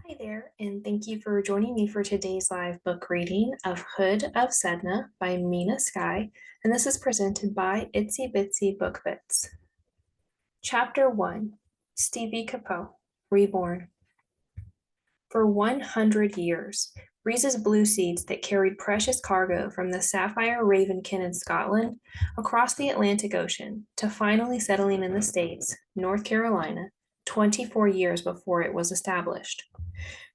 Hi there, and thank you for joining me for today's live book reading of Hood of Sedna by Mina Skye, and this is presented by Itsy Bitsy Book Bits. Chapter 1 Stevie Capot, Reborn. For 100 years, Breeze's blue seeds that carried precious cargo from the sapphire ravenkin in Scotland across the Atlantic Ocean to finally settling in the States, North Carolina, 24 years before it was established.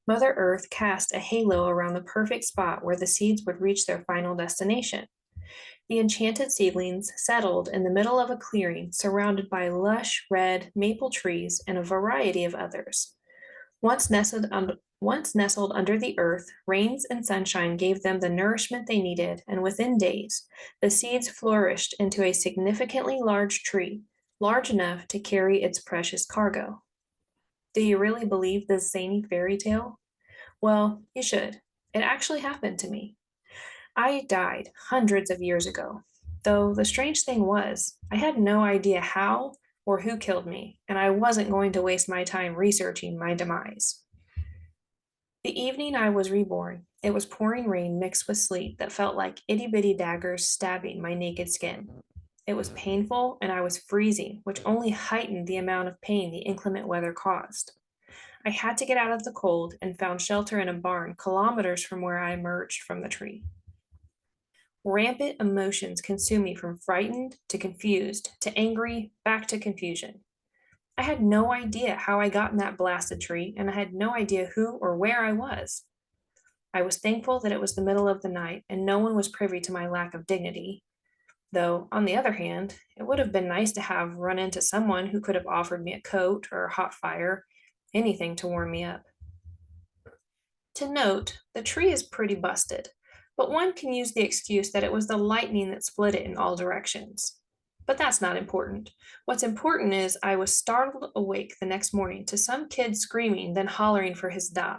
Mother Earth cast a halo around the perfect spot where the seeds would reach their final destination. The enchanted seedlings settled in the middle of a clearing surrounded by lush red maple trees and a variety of others. Once nestled, once nestled under the earth, rains and sunshine gave them the nourishment they needed, and within days, the seeds flourished into a significantly large tree, large enough to carry its precious cargo. Do you really believe this zany fairy tale? Well, you should. It actually happened to me. I died hundreds of years ago, though the strange thing was, I had no idea how or who killed me, and I wasn't going to waste my time researching my demise. The evening I was reborn, it was pouring rain mixed with sleet that felt like itty bitty daggers stabbing my naked skin. It was painful, and I was freezing, which only heightened the amount of pain the inclement weather caused. I had to get out of the cold and found shelter in a barn kilometers from where I emerged from the tree. Rampant emotions consumed me from frightened to confused to angry back to confusion. I had no idea how I got in that blasted tree, and I had no idea who or where I was. I was thankful that it was the middle of the night and no one was privy to my lack of dignity, though, on the other hand, it would have been nice to have run into someone who could have offered me a coat or a hot fire, anything to warm me up. To note, the tree is pretty busted, but one can use the excuse that it was the lightning that split it in all directions. But that's not important. What's important is I was startled awake the next morning to some kid screaming, then hollering for his da,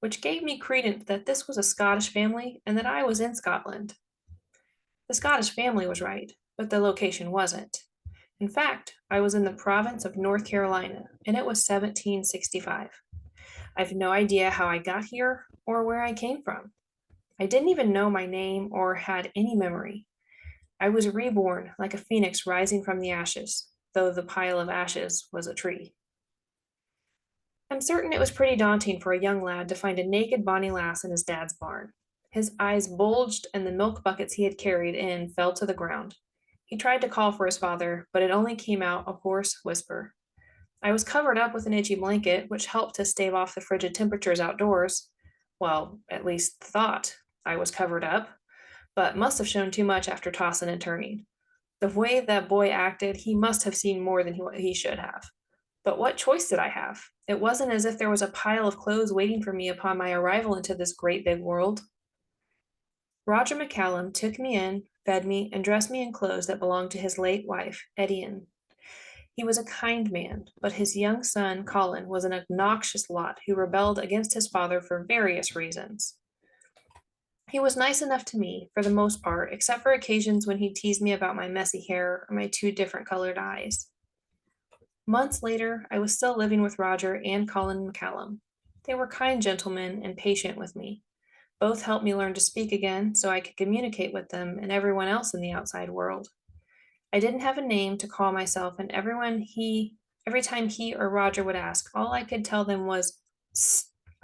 which gave me credence that this was a Scottish family and that I was in Scotland. The Scottish family was right, but the location wasn't. In fact, I was in the province of North Carolina, and it was 1765. I've no idea how I got here or where I came from. I didn't even know my name or had any memory. I was reborn like a phoenix rising from the ashes, though the pile of ashes was a tree. I'm certain it was pretty daunting for a young lad to find a naked bonny lass in his dad's barn. His eyes bulged, and the milk buckets he had carried in fell to the ground. He tried to call for his father, but it only came out a hoarse whisper. I was covered up with an itchy blanket, which helped to stave off the frigid temperatures outdoors. Well, at least thought I was covered up, but must have shown too much after tossing and turning. The way that boy acted, he must have seen more than he should have. But what choice did I have? It wasn't as if there was a pile of clothes waiting for me upon my arrival into this great big world. Roger McCallum took me in, fed me, and dressed me in clothes that belonged to his late wife, Edian. He was a kind man, but his young son, Colin, was an obnoxious lot who rebelled against his father for various reasons. He was nice enough to me, for the most part, except for occasions when he teased me about my messy hair or my two different colored eyes. Months later, I was still living with Roger and Colin McCallum. They were kind gentlemen and patient with me. Both helped me learn to speak again so I could communicate with them and everyone else in the outside world. I didn't have a name to call myself, and every time he or Roger would ask, all I could tell them was,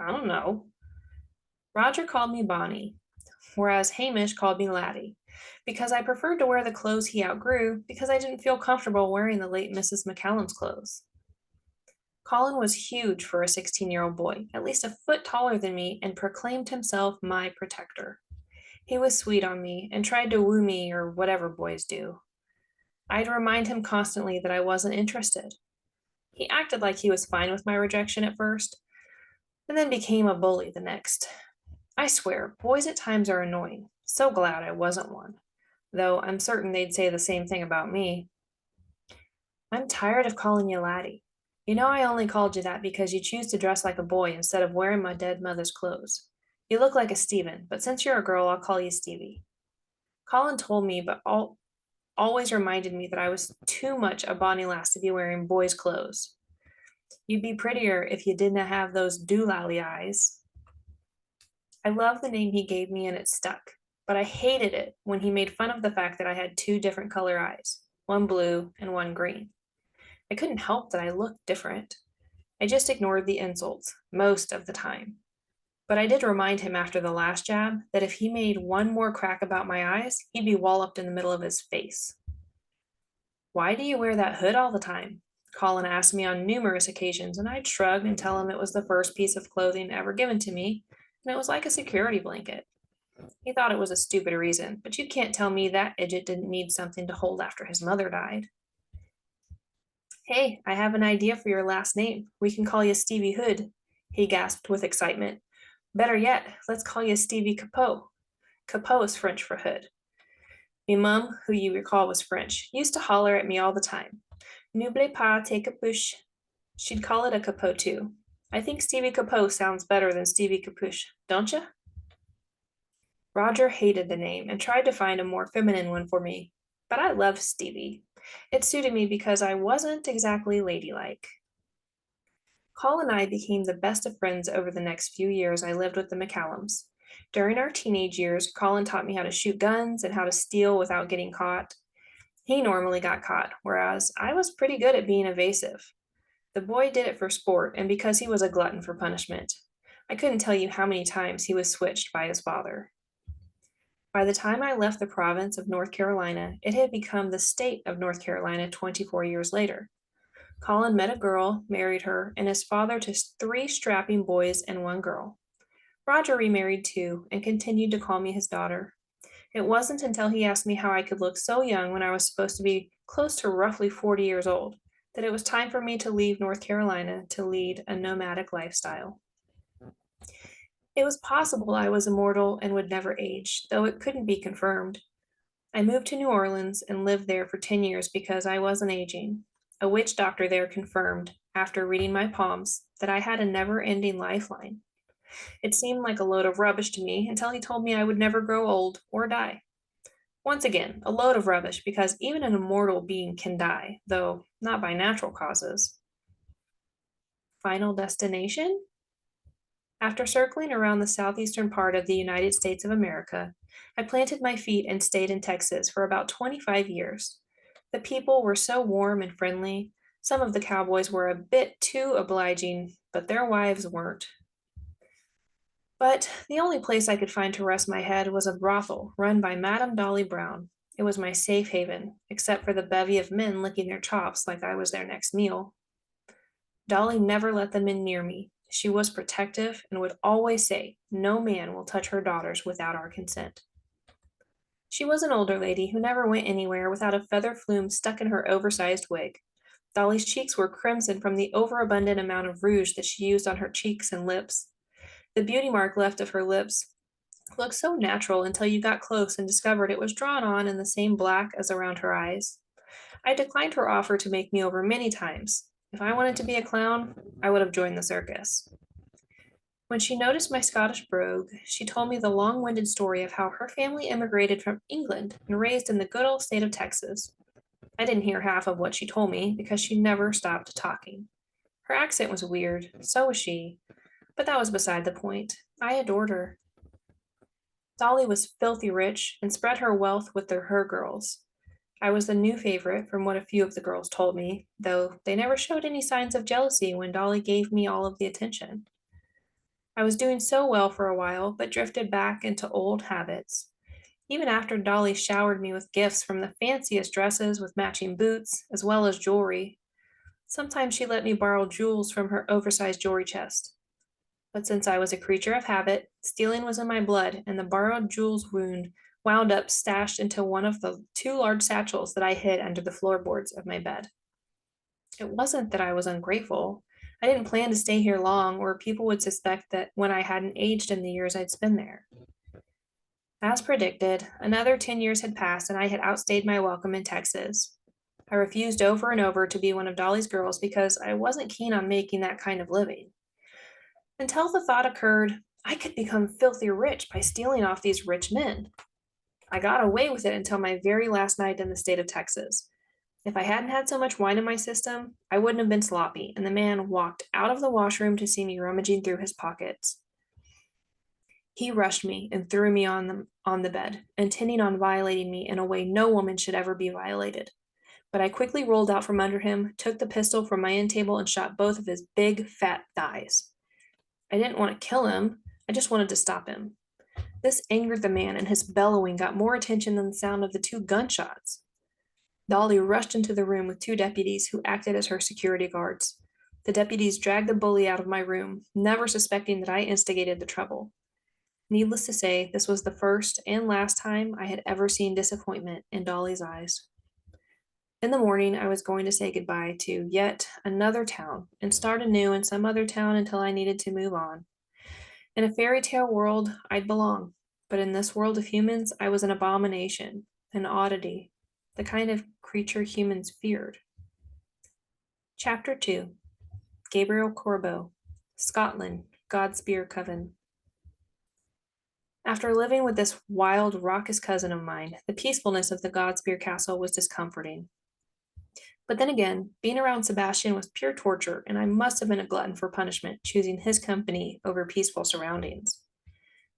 I don't know. Roger called me Bonnie, whereas Hamish called me Laddie, because I preferred to wear the clothes he outgrew because I didn't feel comfortable wearing the late Mrs. McCallum's clothes. Colin was huge for a 16-year-old boy, at least a foot taller than me, and proclaimed himself my protector. He was sweet on me and tried to woo me or whatever boys do. I'd remind him constantly that I wasn't interested. He acted like he was fine with my rejection at first, and then became a bully the next. I swear, boys at times are annoying. So glad I wasn't one. Though I'm certain they'd say the same thing about me. I'm tired of calling you laddie. You know I only called you that because you choose to dress like a boy instead of wearing my dead mother's clothes. You look like a Stephen, but since you're a girl, I'll call you Stevie. Colin told me, but always reminded me that I was too much a bonny lass to be wearing boys' clothes. You'd be prettier if you didn't have those doolally eyes. I love the name he gave me and it stuck, but I hated it when he made fun of the fact that I had two different color eyes, one blue and one green. I couldn't help that I looked different. I just ignored the insults most of the time. But I did remind him after the last jab that if he made one more crack about my eyes, he'd be walloped in the middle of his face. Why do you wear that hood all the time? Colin asked me on numerous occasions, and I'd shrug and tell him it was the first piece of clothing ever given to me, and it was like a security blanket. He thought it was a stupid reason, but you can't tell me that idiot didn't need something to hold after his mother died. Hey, I have an idea for your last name. We can call you Stevie Hood, he gasped with excitement. Better yet, let's call you Stevie Capot. Capot is French for hood. Me mum, who you recall was French, used to holler at me all the time. N'oubliez pas tes capuches. She'd call it a capot too. I think Stevie Capot sounds better than Stevie Capuche, don't you? Roger hated the name and tried to find a more feminine one for me, but I loved Stevie. It suited me because I wasn't exactly ladylike. Colin and I became the best of friends over the next few years I lived with the McCallums. During our teenage years, Colin taught me how to shoot guns and how to steal without getting caught. He normally got caught, whereas I was pretty good at being evasive. The boy did it for sport and because he was a glutton for punishment. I couldn't tell you how many times he was switched by his father. By the time I left the province of North Carolina, it had become the state of North Carolina 24 years later. Colin met a girl, married her, and is father to three strapping boys and one girl. Roger remarried too and continued to call me his daughter. It wasn't until he asked me how I could look so young when I was supposed to be close to roughly 40 years old that it was time for me to leave North Carolina to lead a nomadic lifestyle. It was possible I was immortal and would never age, though it couldn't be confirmed. I moved to New Orleans and lived there for 10 years because I wasn't aging. A witch doctor there confirmed, after reading my palms, that I had a never ending lifeline. It seemed like a load of rubbish to me until he told me I would never grow old or die. Once again, a load of rubbish because even an immortal being can die, though not by natural causes. Final destination? After circling around the southeastern part of the United States of America, I planted my feet and stayed in Texas for about 25 years. The people were so warm and friendly. Some of the cowboys were a bit too obliging, but their wives weren't. But the only place I could find to rest my head was a brothel run by Madame Dolly Brown. It was my safe haven, except for the bevy of men licking their chops like I was their next meal. Dolly never let the men near me. She was protective and would always say, "No man will touch her daughters without our consent." She was an older lady who never went anywhere without a feather flume stuck in her oversized wig. Dolly's cheeks were crimson from the overabundant amount of rouge that she used on her cheeks and lips. The beauty mark left of her lips looked so natural until you got close and discovered it was drawn on in the same black as around her eyes. I declined her offer to make me over many times. If I wanted to be a clown, I would have joined the circus. When she noticed my Scottish brogue, she told me the long winded story of how her family immigrated from England and raised in the good old state of Texas. I didn't hear half of what she told me because she never stopped talking. Her accent was weird, so was she, but that was beside the point. I adored her. Dolly was filthy rich and spread her wealth with her girls. I was the new favorite, from what a few of the girls told me, though they never showed any signs of jealousy when Dolly gave me all of the attention. I was doing so well for a while, but drifted back into old habits. Even after Dolly showered me with gifts from the fanciest dresses with matching boots, as well as jewelry. Sometimes she let me borrow jewels from her oversized jewelry chest. But since I was a creature of habit, stealing was in my blood, and the borrowed jewels wound up stashed into one of the two large satchels that I hid under the floorboards of my bed. It wasn't that I was ungrateful. I didn't plan to stay here long, or people would suspect that when I hadn't aged in the years I'd spent there. As predicted, another 10 years had passed and I had outstayed my welcome in Texas. I refused over and over to be one of Dolly's girls because I wasn't keen on making that kind of living. Until the thought occurred, I could become filthy rich by stealing off these rich men. I got away with it until my very last night in the state of Texas. If I hadn't had so much wine in my system, I wouldn't have been sloppy, and the man walked out of the washroom to see me rummaging through his pockets. He rushed me and threw me on the bed, intending on violating me in a way no woman should ever be violated. But I quickly rolled out from under him, took the pistol from my end table, and shot both of his big, fat thighs. I didn't want to kill him, I just wanted to stop him. This angered the man, and his bellowing got more attention than the sound of the two gunshots. Dolly rushed into the room with two deputies who acted as her security guards. The deputies dragged the bully out of my room, never suspecting that I instigated the trouble. Needless to say, this was the first and last time I had ever seen disappointment in Dolly's eyes. In the morning, I was going to say goodbye to yet another town and start anew in some other town until I needed to move on. In a fairy tale world, I'd belong, but in this world of humans, I was an abomination, an oddity, the kind of creature humans feared. Chapter 2 Gabriel Corbeau, Scotland, Godspear Coven. After living with this wild, raucous cousin of mine, the peacefulness of the Godspear Castle was discomforting. But then again, being around Sebastian was pure torture, and I must have been a glutton for punishment, choosing his company over peaceful surroundings.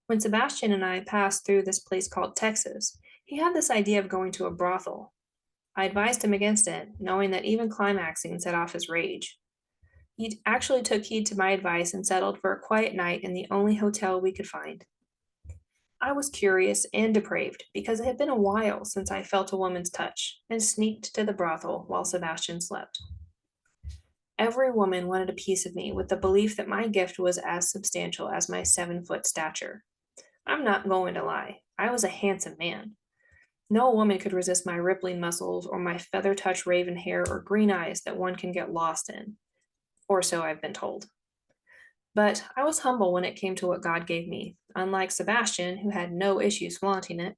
When Sebastian and I passed through this place called Texas, he had this idea of going to a brothel. I advised him against it, knowing that even climaxing set off his rage. He actually took heed to my advice and settled for a quiet night in the only hotel we could find. I was curious and depraved because it had been a while since I felt a woman's touch and sneaked to the brothel while Sebastian slept. Every woman wanted a piece of me with the belief that my gift was as substantial as my 7-foot stature. I'm not going to lie, I was a handsome man. No woman could resist my rippling muscles or my feather touch raven hair or green eyes that one can get lost in. Or so I've been told. But I was humble when it came to what God gave me, unlike Sebastian, who had no issues flaunting it.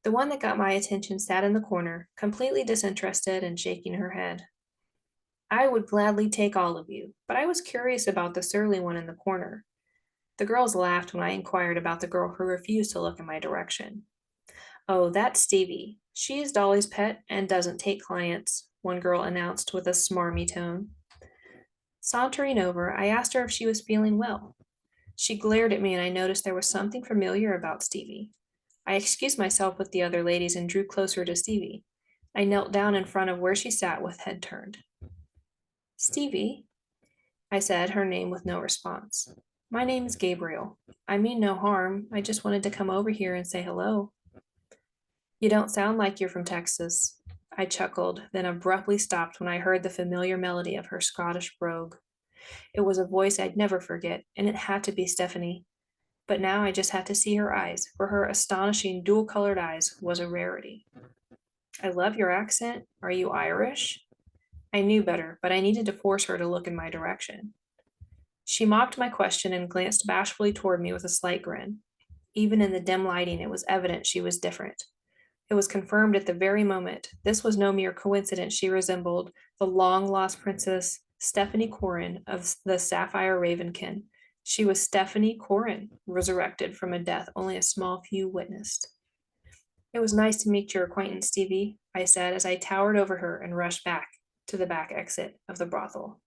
The one that got my attention sat in the corner, completely disinterested and shaking her head. I would gladly take all of you, but I was curious about the surly one in the corner. The girls laughed when I inquired about the girl who refused to look in my direction. Oh, that's Stevie. She is Dolly's pet and doesn't take clients, one girl announced with a smarmy tone. Sauntering over, I asked her if she was feeling well. She glared at me and I noticed there was something familiar about Stevie. I excused myself with the other ladies and drew closer to Stevie. I knelt down in front of where she sat with head turned. Stevie, I said, her name with no response. My name is Gabriel. I mean no harm. I just wanted to come over here and say hello. You don't sound like you're from Texas. I chuckled, then abruptly stopped when I heard the familiar melody of her Scottish brogue. It was a voice I'd never forget, and it had to be Stephanie. But now I just had to see her eyes, for her astonishing dual-colored eyes was a rarity. I love your accent. Are you Irish? I knew better, but I needed to force her to look in my direction. She mocked my question and glanced bashfully toward me with a slight grin. Even in the dim lighting, it was evident she was different. It was confirmed at the very moment. This was no mere coincidence. She resembled the long-lost princess Stephanie Corrin of the Sapphire Ravenkin. She was Stephanie Corrin, resurrected from a death only a small few witnessed. It was nice to meet your acquaintance, Stevie, I said as I towered over her and rushed back to the back exit of the brothel.